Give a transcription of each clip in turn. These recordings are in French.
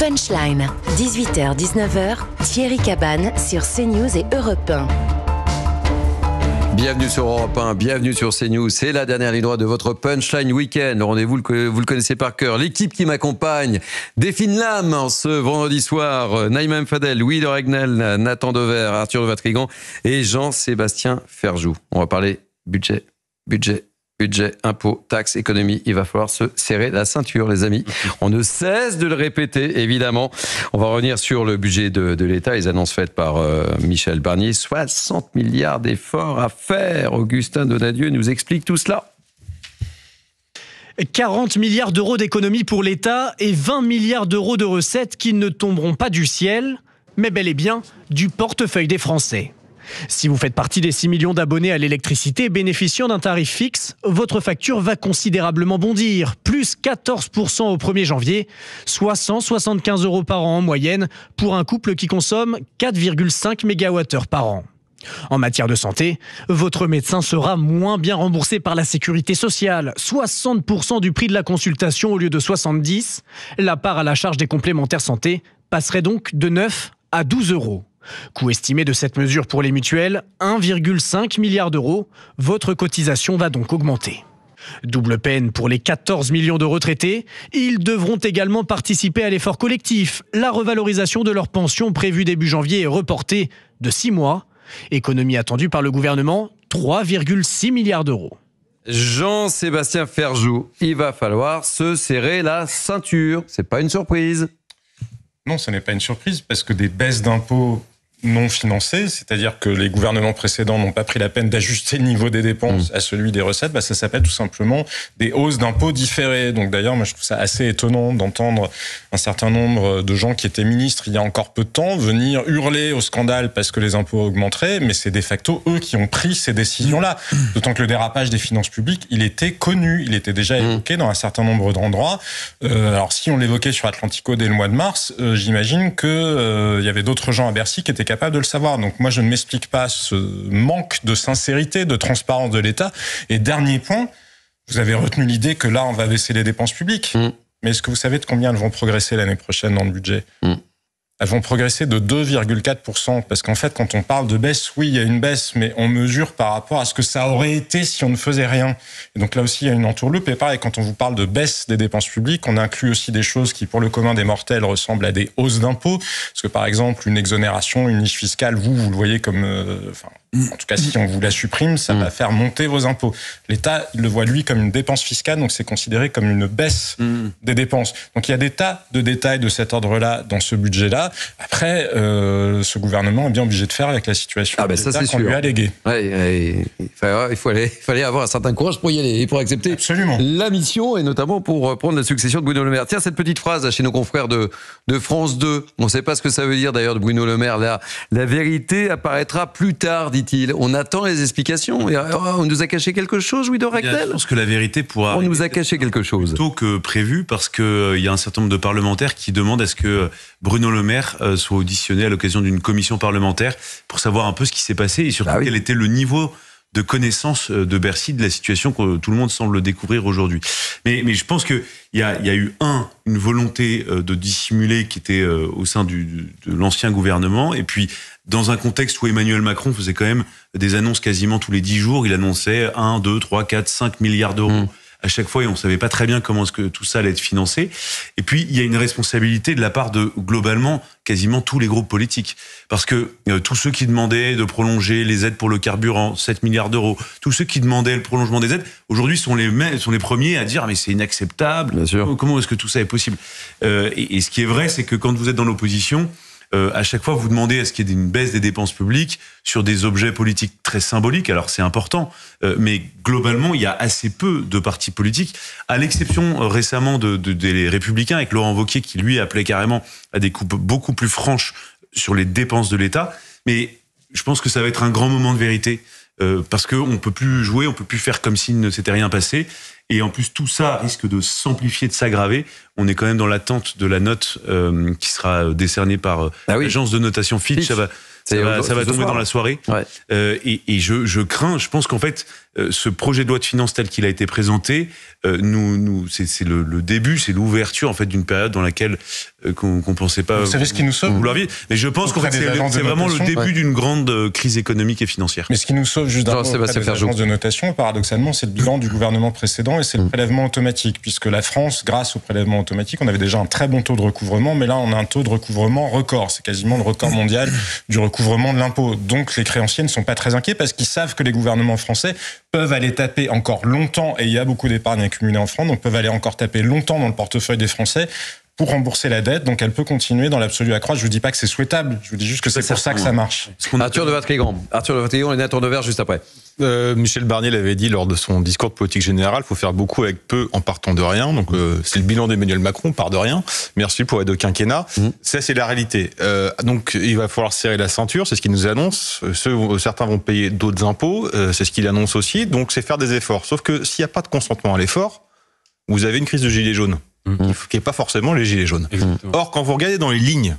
Punchline, 18h-19h, Thierry Cabane sur CNews et Europe 1. Bienvenue sur Europe 1, bienvenue sur CNews. C'est la dernière ligne droite de votre Punchline Week-end. Le rendez-vous, vous le connaissez par cœur. L'équipe qui m'accompagne défine l'âme en ce vendredi soir. Naïma Mfadel, Louis de Ragnel, Nathan Dever, Arthur de Vatrigan et Jean-Sébastien Ferjou. On va parler budget, impôts, taxes, économie. Il va falloir se serrer la ceinture, les amis. On ne cesse de le répéter, évidemment. On va revenir sur le budget de l'État, les annonces faites par Michel Barnier. 60 milliards d'efforts à faire. Augustin Donadieu nous explique tout cela. 40 milliards d'euros d'économies pour l'État et 20 milliards d'euros de recettes qui ne tomberont pas du ciel, mais bel et bien du portefeuille des Français. Si vous faites partie des 6 millions d'abonnés à l'électricité bénéficiant d'un tarif fixe, votre facture va considérablement bondir, plus 14% au 1er janvier, soit 175 € par an en moyenne pour un couple qui consomme 4,5 MWh par an. En matière de santé, votre médecin sera moins bien remboursé par la sécurité sociale, 60% du prix de la consultation au lieu de 70. La part à la charge des complémentaires santé passerait donc de 9 à 12 €. Coût estimé de cette mesure pour les mutuelles, 1,5 milliard d'euros. Votre cotisation va donc augmenter. Double peine pour les 14 millions de retraités. Ils devront également participer à l'effort collectif. La revalorisation de leur pension prévue début janvier est reportée de 6 mois. Économie attendue par le gouvernement, 3,6 milliards d'euros. Jean-Sébastien Ferjou, il va falloir se serrer la ceinture. C'est pas une surprise. Non, ce n'est pas une surprise parce que des baisses d'impôts non financées, c'est-à-dire que les gouvernements précédents n'ont pas pris la peine d'ajuster le niveau des dépenses à celui des recettes, ça s'appelle tout simplement des hausses d'impôts différées. Donc d'ailleurs, moi je trouve ça assez étonnant d'entendre un certain nombre de gens qui étaient ministres il y a encore peu de temps venir hurler au scandale parce que les impôts augmenteraient, mais c'est de facto eux qui ont pris ces décisions-là. D'autant que le dérapage des finances publiques, il était connu, il était déjà évoqué dans un certain nombre d'endroits. Alors si on l'évoquait sur Atlantico dès le mois de mars, j'imagine que il y avait d'autres gens à Bercy qui étaient capable de le savoir. Donc moi, je ne m'explique pas ce manque de sincérité, de transparence de l'État. Et dernier point, vous avez retenu l'idée que là, on va baisser les dépenses publiques. Mais est-ce que vous savez de combien elles vont progresser l'année prochaine dans le budget ? Elles vont progresser de 2,4%. Parce qu'en fait, quand on parle de baisse, oui, il y a une baisse, mais on mesure par rapport à ce que ça aurait été si on ne faisait rien. Et donc là aussi, il y a une entourloupe. Et pareil, quand on vous parle de baisse des dépenses publiques, on inclut aussi des choses qui, pour le commun des mortels, ressemblent à des hausses d'impôts. Parce que par exemple, une exonération, une niche fiscale, vous le voyez comme... en tout cas, si on vous la supprime, ça va faire monter vos impôts. L'État, il le voit, lui, comme une dépense fiscale, donc c'est considéré comme une baisse des dépenses. Donc il y a des tas de détails de cet ordre-là dans ce budget-là. Après, ce gouvernement est bien obligé de faire avec la situation de l'État qu'on lui a léguée. Il fallait avoir un certain courage pour y aller et pour accepter Absolument. La mission, et notamment pour prendre la succession de Bruno Le Maire. Tiens, cette petite phrase chez nos confrères de France 2, on ne sait pas ce que ça veut dire d'ailleurs de Bruno Le Maire. La vérité apparaîtra plus tard, dit-il. On attend les explications. On nous a caché quelque chose, Louis de Ragnel ? Je pense que la vérité pourra... On nous a caché quelque chose. Plutôt que prévu, parce qu'il y a un certain nombre de parlementaires qui demandent à ce que Bruno Le Maire soit auditionné à l'occasion d'une commission parlementaire pour savoir un peu ce qui s'est passé et surtout quel était le niveau de connaissance de Bercy de la situation que tout le monde semble découvrir aujourd'hui. Mais je pense qu'il y a eu une volonté de dissimuler qui était au sein de l'ancien gouvernement, et puis dans un contexte où Emmanuel Macron faisait quand même des annonces quasiment tous les 10 jours, il annonçait 1, 2, 3, 4, 5 milliards d'euros à chaque fois, et on savait pas très bien comment est-ce que tout ça allait être financé. Et puis, il y a une responsabilité de la part de, globalement, quasiment tous les groupes politiques. Parce que tous ceux qui demandaient de prolonger les aides pour le carburant, 7 milliards d'euros, tous ceux qui demandaient le prolongement des aides, aujourd'hui sont les premiers à dire « mais c'est inacceptable, bien sûr. Comment est-ce que tout ça est possible ?» Et ce qui est vrai, c'est que quand vous êtes dans l'opposition, à chaque fois, vous demandez à ce qu'il y ait une baisse des dépenses publiques sur des objets politiques très symboliques. Alors, c'est important, mais globalement, il y a assez peu de partis politiques, à l'exception récemment des Républicains, avec Laurent Wauquiez, qui lui appelait carrément à des coupes beaucoup plus franches sur les dépenses de l'État. Mais je pense que ça va être un grand moment de vérité, parce qu'on ne peut plus jouer, on ne peut plus faire comme s'il ne s'était rien passé. Et en plus, tout ça risque de s'amplifier, de s'aggraver. On est quand même dans l'attente de la note qui sera décernée par l'agence de notation Fitch. Ça va tomber dans la soirée. Et je crains, je pense qu'en fait, ce projet de loi de finances tel qu'il a été présenté, c'est le début, c'est l'ouverture en fait d'une période dans laquelle qu'on pensait pas. Vous savez ce qui nous sauve vouloir vivre. Mais je pense qu'en fait c'est vraiment le début d'une grande crise économique et financière. Mais ce qui nous sauve juste d'un auprès des agences de notation, paradoxalement, c'est le bilan du gouvernement précédent et c'est le prélèvement automatique, puisque la France, grâce au prélèvement automatique, on avait déjà un très bon taux de recouvrement, mais là on a un taux de recouvrement record. C'est quasiment le record mondial du recouvrement de l'impôt. Donc les créanciers ne sont pas très inquiets parce qu'ils savent que les gouvernements français peuvent aller taper encore longtemps, et il y a beaucoup d'épargne accumulée en France, donc peuvent aller encore taper longtemps dans le portefeuille des Français pour rembourser la dette, donc elle peut continuer dans l'absolu à croître. Je vous dis pas que c'est souhaitable, je vous dis juste que c'est pour ça que ça marche. Arthur de Vatrigan et Nathan Devers juste après. Michel Barnier l'avait dit lors de son discours de politique générale, il faut faire beaucoup avec peu en partant de rien. Donc c'est le bilan d'Emmanuel Macron, part de rien. Merci pour les 2 quinquennats. Ça c'est la réalité. Donc il va falloir serrer la ceinture, c'est ce qu'il nous annonce. Certains vont payer d'autres impôts, c'est ce qu'il annonce aussi. Donc c'est faire des efforts. Sauf que s'il n'y a pas de consentement à l'effort, vous avez une crise de gilets jaunes. Qui n'est pas forcément les gilets jaunes. Exactement. Or, quand vous regardez dans les lignes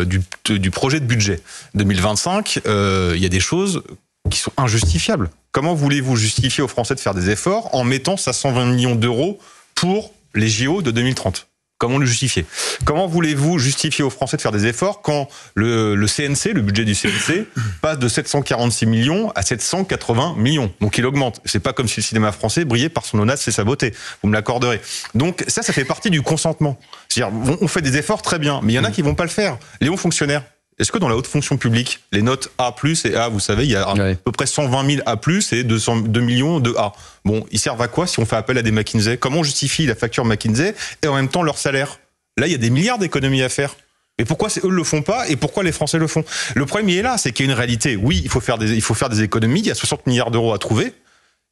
du projet de budget 2025, il y a des choses qui sont injustifiables. Comment voulez-vous justifier aux Français de faire des efforts en mettant 520 millions d'euros pour les JO de 2030 ? Comment le justifier ? Comment voulez-vous justifier aux Français de faire des efforts quand le CNC, le budget du CNC, passe de 746 millions à 780 millions ? Donc il augmente. C'est pas comme si le cinéma français brillait par son audace et sa beauté. Vous me l'accorderez. Donc ça fait partie du consentement. C'est-à-dire, on fait des efforts très bien, mais il y en a qui vont pas le faire. Les hauts fonctionnaires. Est-ce que dans la haute fonction publique, les notes A+, et A, vous savez, il y a à peu près 120 000 A+, et 2 millions de A. Bon, ils servent à quoi si on fait appel à des McKinsey ? Comment on justifie la facture McKinsey et en même temps leur salaire ? Là, il y a des milliards d'économies à faire. Et pourquoi eux ne le font pas et pourquoi les Français le font ? Le problème, il est là, c'est qu'il y a une réalité. Oui, il faut faire des économies, il y a 60 milliards d'euros à trouver,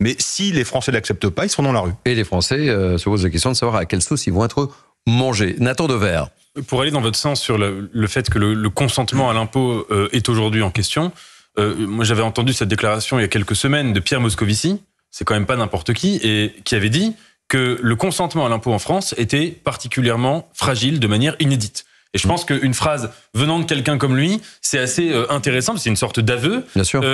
mais si les Français ne l'acceptent pas, ils sont dans la rue. Et les Français se posent la question de savoir à quelle sauce ils vont être mangés. Nathan Devers. Pour aller dans votre sens sur le fait que le consentement à l'impôt est aujourd'hui en question, moi j'avais entendu cette déclaration il y a quelques semaines de Pierre Moscovici, c'est quand même pas n'importe qui, et qui avait dit que le consentement à l'impôt en France était particulièrement fragile de manière inédite. Et je pense qu'une phrase venant de quelqu'un comme lui, c'est assez intéressant, parce que c'est une sorte d'aveu. Bien sûr.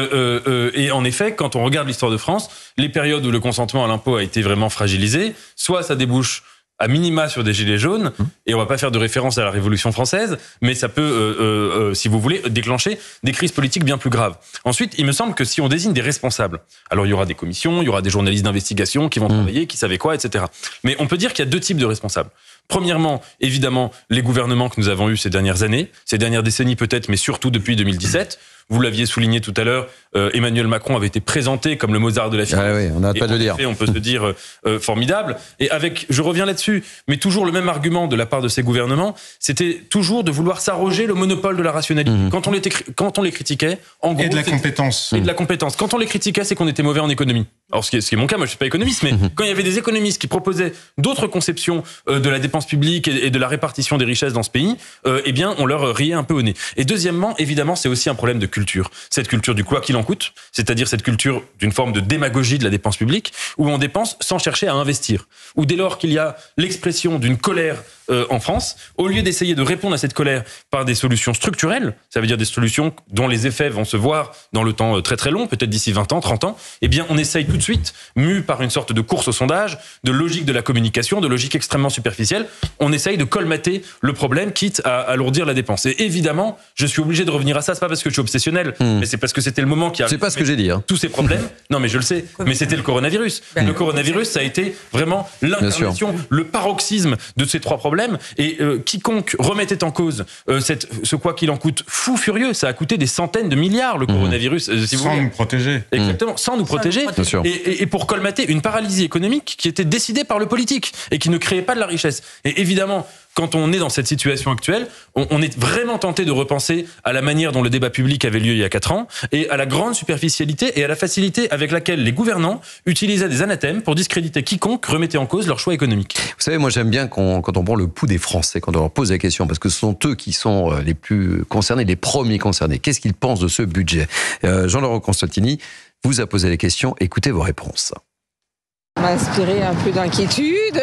Et en effet, quand on regarde l'histoire de France, les périodes où le consentement à l'impôt a été vraiment fragilisé, soit ça débouche à minima sur des gilets jaunes, et on va pas faire de référence à la Révolution française, mais ça peut, si vous voulez, déclencher des crises politiques bien plus graves. Ensuite, il me semble que si on désigne des responsables, alors il y aura des commissions, il y aura des journalistes d'investigation qui vont travailler, qui savaient quoi, etc. Mais on peut dire qu'il y a 2 types de responsables. Premièrement, évidemment, les gouvernements que nous avons eus ces dernières années, ces dernières décennies peut-être, mais surtout depuis 2017. Vous l'aviez souligné tout à l'heure, Emmanuel Macron avait été présenté comme le Mozart de la finance. Ah oui, on n'arrête pas de le dire. On peut se dire formidable. Et je reviens là-dessus, mais toujours le même argument de la part de ces gouvernements, c'était toujours de vouloir s'arroger le monopole de la rationalité. Quand on les critiquait, en gros, et de la compétence. Et de la compétence. Quand on les critiquait, c'est qu'on était mauvais en économie. Alors ce qui est mon cas, moi je suis pas économiste, mais quand il y avait des économistes qui proposaient d'autres conceptions de la dépense publique et de la répartition des richesses dans ce pays, eh bien on leur riait un peu au nez. Et deuxièmement, évidemment, c'est aussi un problème de culture. Cette culture du quoi qu'il en coûte, c'est-à-dire cette culture d'une forme de démagogie de la dépense publique, où on dépense sans chercher à investir. Où dès lors qu'il y a l'expression d'une colère en France, au lieu d'essayer de répondre à cette colère par des solutions structurelles, ça veut dire des solutions dont les effets vont se voir dans le temps très très long, peut-être d'ici 20 ans, 30 ans, eh bien on essaye tout de suite, mu par une sorte de course au sondage, de logique de la communication, de logique extrêmement superficielle, on essaye de colmater le problème, quitte à alourdir la dépense. Et évidemment, je suis obligé de revenir à ça, c'est pas parce que je suis obsessionnel, mais c'est parce que c'était le moment qui a... C'est pas ce que j'ai dit. Tous ces problèmes, non mais je le sais, mais c'était le coronavirus. Le coronavirus, ça a été vraiment l'incarnation, le paroxysme de ces 3 problèmes, et quiconque remettait en cause ce quoi qu'il en coûte fou furieux, ça a coûté des centaines de milliards le coronavirus. Si vous sans voulez. nous protéger. Exactement, sans nous protéger. Et pour colmater une paralysie économique qui était décidée par le politique et qui ne créait pas de la richesse. Et évidemment, quand on est dans cette situation actuelle, on est vraiment tenté de repenser à la manière dont le débat public avait lieu il y a 4 ans et à la grande superficialité et à la facilité avec laquelle les gouvernants utilisaient des anathèmes pour discréditer quiconque remettait en cause leur choix économique. Vous savez, moi j'aime bien quand on prend le pouls des Français, quand on leur pose la question, parce que ce sont eux qui sont les plus concernés, les premiers concernés. Qu'est-ce qu'ils pensent de ce budget ? Jean-Laurent Constantini vous a posé les questions, écoutez vos réponses. Ça m'a inspiré un peu d'inquiétude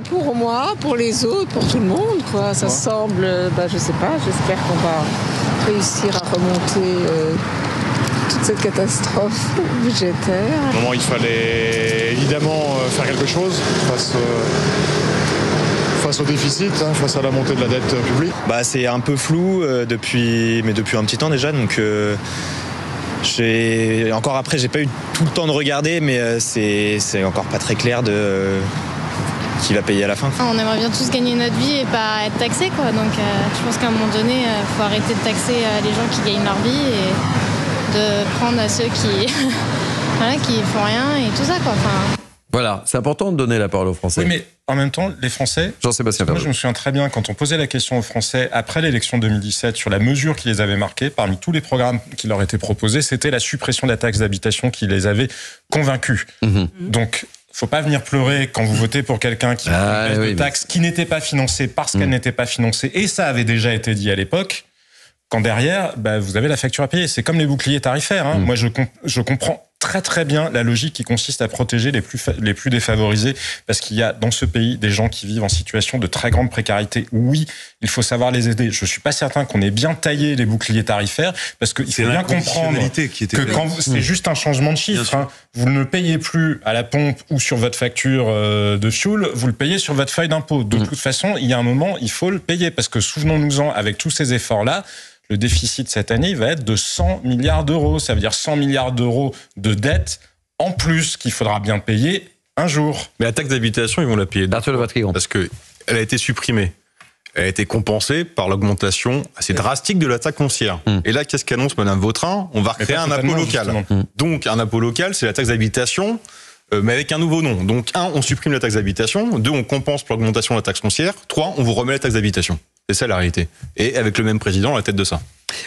pour moi, pour les autres, pour tout le monde, quoi. Ça semble, je sais pas, j'espère qu'on va réussir à remonter toute cette catastrophe budgétaire. Au moment, il fallait évidemment faire quelque chose face au déficit, face à la montée de la dette publique. C'est un peu flou depuis un petit temps déjà, donc encore après, j'ai pas eu tout le temps de regarder, mais c'est encore pas très clair de qui va payer à la fin. On aimerait bien tous gagner notre vie et pas être taxés, quoi. Donc je pense qu'à un moment donné, faut arrêter de taxer les gens qui gagnent leur vie et de prendre à ceux qui qui font rien et tout ça, quoi. Voilà, c'est important de donner la parole aux Français. Oui, mais en même temps, les Français... Jean-Sébastien Ferjou. Moi, je me souviens très bien, quand on posait la question aux Français, après l'élection 2017, sur la mesure qui les avait marqués, parmi tous les programmes qui leur étaient proposés, c'était la suppression de la taxe d'habitation qui les avait convaincus. Donc, faut pas venir pleurer quand vous votez pour quelqu'un qui a une baisse de taxes qui n'était pas financée parce qu'elle n'était pas financée, et ça avait déjà été dit à l'époque, quand derrière, vous avez la facture à payer. C'est comme les boucliers tarifaires. Moi, je comprends très très bien la logique qui consiste à protéger les plus défavorisés, parce qu'il y a dans ce pays des gens qui vivent en situation de très grande précarité. Oui, il faut savoir les aider. Je suis pas certain qu'on ait bien taillé les boucliers tarifaires, parce qu'il faut bien comprendre que quand c'est juste un changement de chiffre, vous ne le payez plus à la pompe ou sur votre facture de fioul, vous le payez sur votre feuille d'impôt. De toute façon, il y a un moment, il faut le payer, parce que souvenons-nous-en, avec tous ces efforts-là, le déficit cette année, il va être de 100 milliards d'euros. Ça veut dire 100 milliards d'euros de dette en plus qu'il faudra bien payer un jour. Mais la taxe d'habitation, ils vont la payer. Parce qu'elle a été supprimée. Elle a été compensée par l'augmentation assez drastique de la taxe foncière. Et là, qu'est-ce qu'annonce Madame Vautrin ? On va recréer un impôt local. Donc, un impôt local, c'est la taxe d'habitation, mais avec un nouveau nom. Donc, 1, on supprime la taxe d'habitation. 2, on compense pour l'augmentation de la taxe foncière. 3, on vous remet la taxe d'habitation. C'est ça la réalité. Et avec le même président à la tête de ça.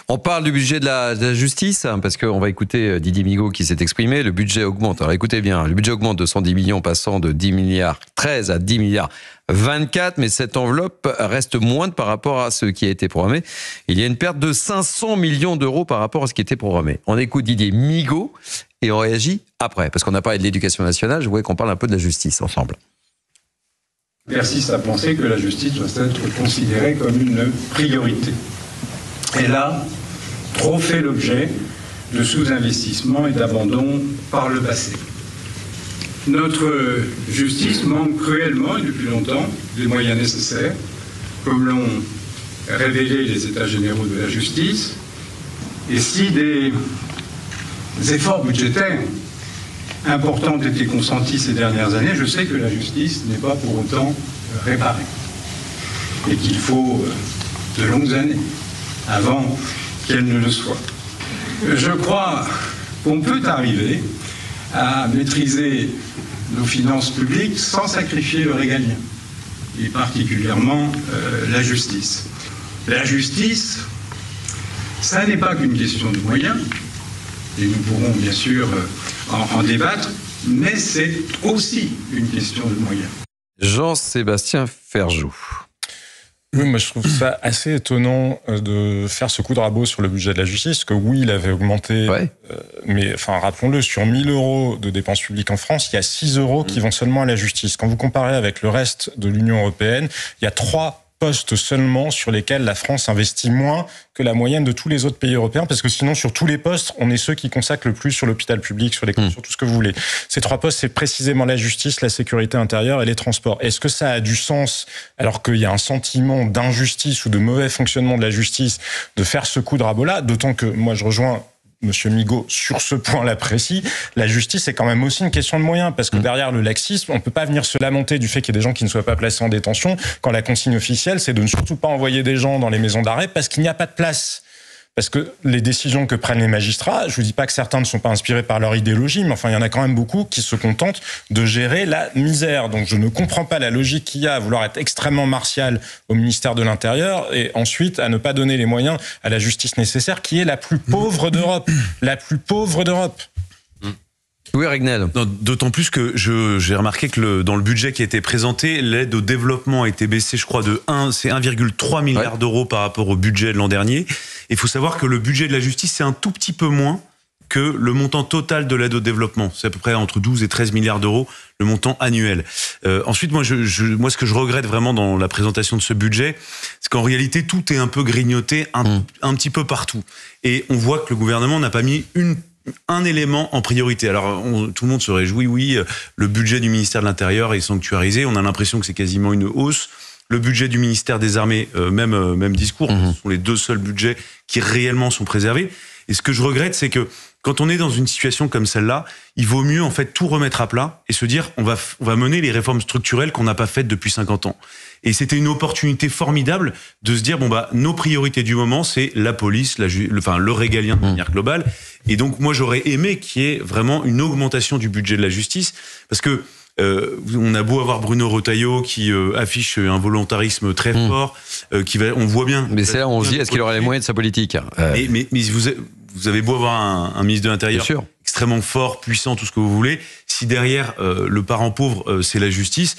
On parle du budget de la justice, parce qu'on va écouter Didier Migaud qui s'est exprimé. Le budget augmente. Alors écoutez bien, le budget augmente de 110 millions, passant de 10 milliards 13 à 10 milliards 24, mais cette enveloppe reste moindre par rapport à ce qui a été programmé. Il y a une perte de 500 millions d'euros par rapport à ce qui était programmé. On écoute Didier Migaud et on réagit après, parce qu'on a parlé de l'éducation nationale, je voulais qu'on parle un peu de la justice ensemble. Persiste à penser que la justice doit être considérée comme une priorité. Elle a trop fait l'objet de sous-investissement et d'abandon par le passé. Notre justice manque cruellement et depuis longtemps des moyens nécessaires, comme l'ont révélé les États généraux de la justice. Et si des efforts budgétaires importants ont été consentis ces dernières années, je sais que la justice n'est pas pour autant réparée et qu'il faut de longues années avant qu'elle ne le soit. Je crois qu'on peut arriver à maîtriser nos finances publiques sans sacrifier le régalien, et particulièrement la justice. La justice, ça n'est pas qu'une question de moyens, et nous pourrons bien sûr en débattre, mais c'est aussi une question de moyens. Jean-Sébastien Ferjou. Oui, moi je trouve ça assez étonnant de faire ce coup de rabot sur le budget de la justice, que oui, il avait augmenté, mais enfin rappelons-le, sur 1000 € de dépenses publiques en France, il y a 6 € qui vont seulement à la justice. Quand vous comparez avec le reste de l'Union européenne, il y a 3 postes seulement sur lesquels la France investit moins que la moyenne de tous les autres pays européens, parce que sinon, sur tous les postes, on est ceux qui consacrent le plus sur l'hôpital public, sur l'école, sur tout ce que vous voulez. Ces 3 postes, c'est précisément la justice, la sécurité intérieure et les transports. Est-ce que ça a du sens, alors qu'il y a un sentiment d'injustice ou de mauvais fonctionnement de la justice, de faire ce coup de rabot-là, d'autant que moi, je rejoins Monsieur Migaud sur ce point-là précis, la justice est quand même aussi une question de moyens, parce que derrière le laxisme, on peut pas venir se lamenter du fait qu'il y ait des gens qui ne soient pas placés en détention, quand la consigne officielle, c'est de ne surtout pas envoyer des gens dans les maisons d'arrêt parce qu'il n'y a pas de place. Parce que les décisions que prennent les magistrats, je vous dis pas que certains ne sont pas inspirés par leur idéologie, mais enfin, il y en a quand même beaucoup qui se contentent de gérer la misère. Donc, je ne comprends pas la logique qu'il y a à vouloir être extrêmement martial au ministère de l'Intérieur et ensuite à ne pas donner les moyens à la justice nécessaire, qui est la plus pauvre d'Europe. La plus pauvre d'Europe. Oui, Regnel. D'autant plus que j'ai remarqué que dans le budget qui a été présenté, l'aide au développement a été baissée, je crois, c'est 1,3 milliard d'euros par rapport au budget de l'an dernier. Il faut savoir que le budget de la justice, c'est un tout petit peu moins que le montant total de l'aide au développement. C'est à peu près entre 12 et 13 milliards d'euros, le montant annuel. Ensuite, moi, ce que je regrette vraiment dans la présentation de ce budget, c'est qu'en réalité, tout est un peu grignoté un petit peu partout. Et on voit que le gouvernement n'a pas mis une un élément en priorité. Alors, tout le monde se réjouit, oui, le budget du ministère de l'Intérieur est sanctuarisé, on a l'impression que c'est quasiment une hausse. Le budget du ministère des Armées, même discours, ce sont les 2 seuls budgets qui réellement sont préservés. Et ce que je regrette, c'est que quand on est dans une situation comme celle-là, il vaut mieux en fait tout remettre à plat et se dire on va mener les réformes structurelles qu'on n'a pas faites depuis 50 ans. Et c'était une opportunité formidable de se dire nos priorités du moment, c'est la police, le régalien de manière globale. Et donc moi j'aurais aimé qu'il y ait vraiment une augmentation du budget de la justice, parce que on a beau avoir Bruno Retailleau qui affiche un volontarisme très fort, on voit bien. Mais c'est là où on se dit, est-ce qu'il aurait les moyens de sa politique? Mais vous avez beau avoir un ministre de l'Intérieur extrêmement fort, puissant, tout ce que vous voulez, si derrière le parent pauvre c'est la justice,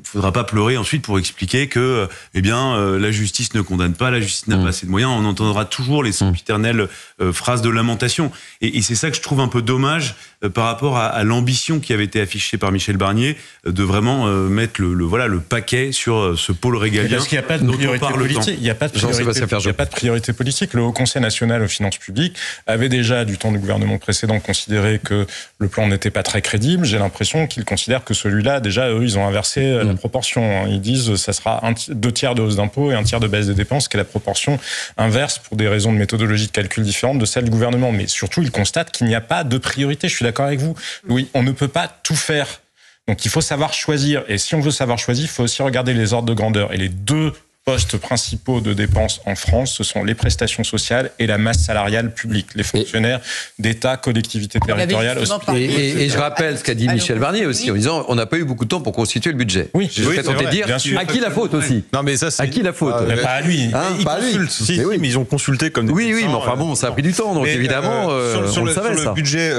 faudra pas pleurer ensuite pour expliquer que la justice ne condamne pas, la justice n'a pas assez de moyens. On entendra toujours les sempiternelles phrases de lamentation. Et c'est ça que je trouve un peu dommage par rapport à l'ambition qui avait été affichée par Michel Barnier de vraiment mettre le paquet sur ce pôle régalien. Parce qu'il n'y a pas de priorité politique. Il n'y a pas de priorité politique. Le Haut Conseil national aux finances publiques avait déjà, du temps du gouvernement précédent, considéré que le plan n'était pas très crédible. J'ai l'impression qu'ils considèrent que celui-là, déjà, eux, ils ont inversé la proportion. Ils disent ça sera 2/3 de hausse d'impôts et 1/3 de baisse des dépenses, qui est la proportion inverse pour des raisons de méthodologie de calcul différentes de celle du gouvernement. Mais surtout, ils constatent qu'il n'y a pas de priorité. Je suis d'accord avec vous. Oui, on ne peut pas tout faire. Donc il faut savoir choisir. Et si on veut savoir choisir, il faut aussi regarder les ordres de grandeur. Et les 2 postes principaux de dépenses en France, ce sont les prestations sociales et la masse salariale publique, les fonctionnaires d'État, collectivités territoriales. Et je rappelle ce qu'a dit Michel Barnier aussi, en disant on n'a pas eu beaucoup de temps pour constituer le budget. Oui, je vais tenter de dire à qui la faute aussi. Non mais ça, à qui la faute? Mais pas à lui. Pas à lui. Mais ils ont consulté comme des mais enfin bon, ça a pris du temps, donc évidemment, on le savait. Sur le budget,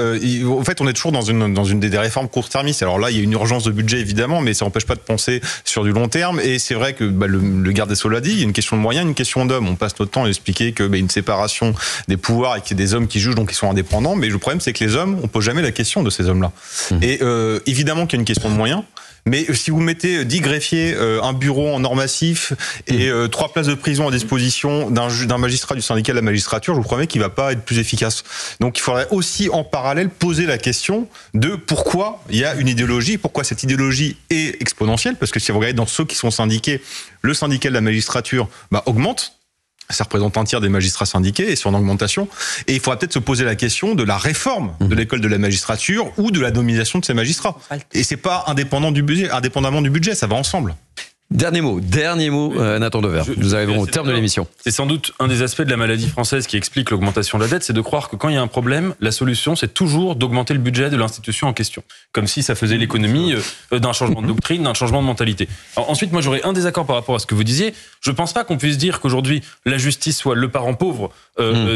en fait, on est toujours dans une des réformes court-termistes. Alors là, il y a une urgence de budget évidemment, mais ça n'empêche pas de penser sur du long terme. Et c'est vrai que le garde des Sceaux l'a dit, il y a une question de moyens, une question d'hommes. On passe notre temps à expliquer que une séparation des pouvoirs et qu'il y a des hommes qui jugent, donc ils sont indépendants. Mais le problème, c'est que les hommes, on pose jamais la question de ces hommes-là. Et évidemment qu'il y a une question de moyens. Mais si vous mettez 10 greffiers, un bureau en or massif et 3 places de prison à disposition d'un magistrat du syndicat de la magistrature, je vous promets qu'il va pas être plus efficace. Donc il faudrait aussi en parallèle poser la question de pourquoi il y a une idéologie, pourquoi cette idéologie est exponentielle, parce que si vous regardez dans ceux qui sont syndiqués, le syndicat de la magistrature augmente. Ça représente 1/3 des magistrats syndiqués et c'est en augmentation. Et il faudra peut-être se poser la question de la réforme de l'école de la magistrature ou de la nomination de ces magistrats. Et c'est pas indépendamment du budget, ça va ensemble. Dernier mot, Nathan Dever. Nous arrivons au terme de l'émission. C'est sans doute un des aspects de la maladie française qui explique l'augmentation de la dette, c'est de croire que quand il y a un problème, la solution, c'est toujours d'augmenter le budget de l'institution en question. Comme si ça faisait l'économie d'un changement de doctrine, d'un changement de mentalité. Alors, ensuite, moi, j'aurais un désaccord par rapport à ce que vous disiez. Je pense pas qu'on puisse dire qu'aujourd'hui, la justice soit le parent pauvre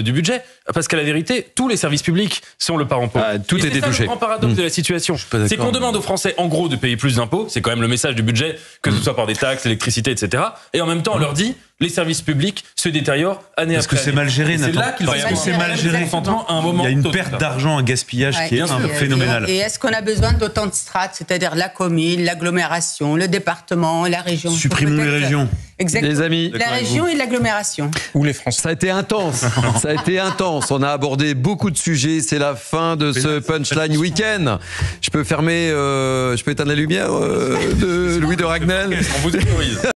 du budget, parce qu'à la vérité, tous les services publics sont le parent pauvre. Tout est touché. C'est le grand paradoxe de la situation. C'est qu'on demande aux Français, en gros, de payer plus d'impôts. C'est quand même le message du budget, que ce soit par des taxes, l'électricité, etc. Et en même temps, on leur dit, les services publics se détériorent année après année. Parce que c'est mal géré, Nathan. C'est là qu'il va y avoir c'est mal géré. À un moment, il y a une perte d'argent, un gaspillage qui est phénoménal. Et est-ce qu'on a besoin d'autant de strates, c'est-à-dire la commune, l'agglomération, le département, la région? Supprimons les régions. Exactement. Les amis, la région et l'agglomération. Ou les Français. Ça a été intense. On a abordé beaucoup de sujets. C'est la fin de ce Punchline Week-end. Je peux éteindre la lumière de Louis de Ragnel. On vous autorise.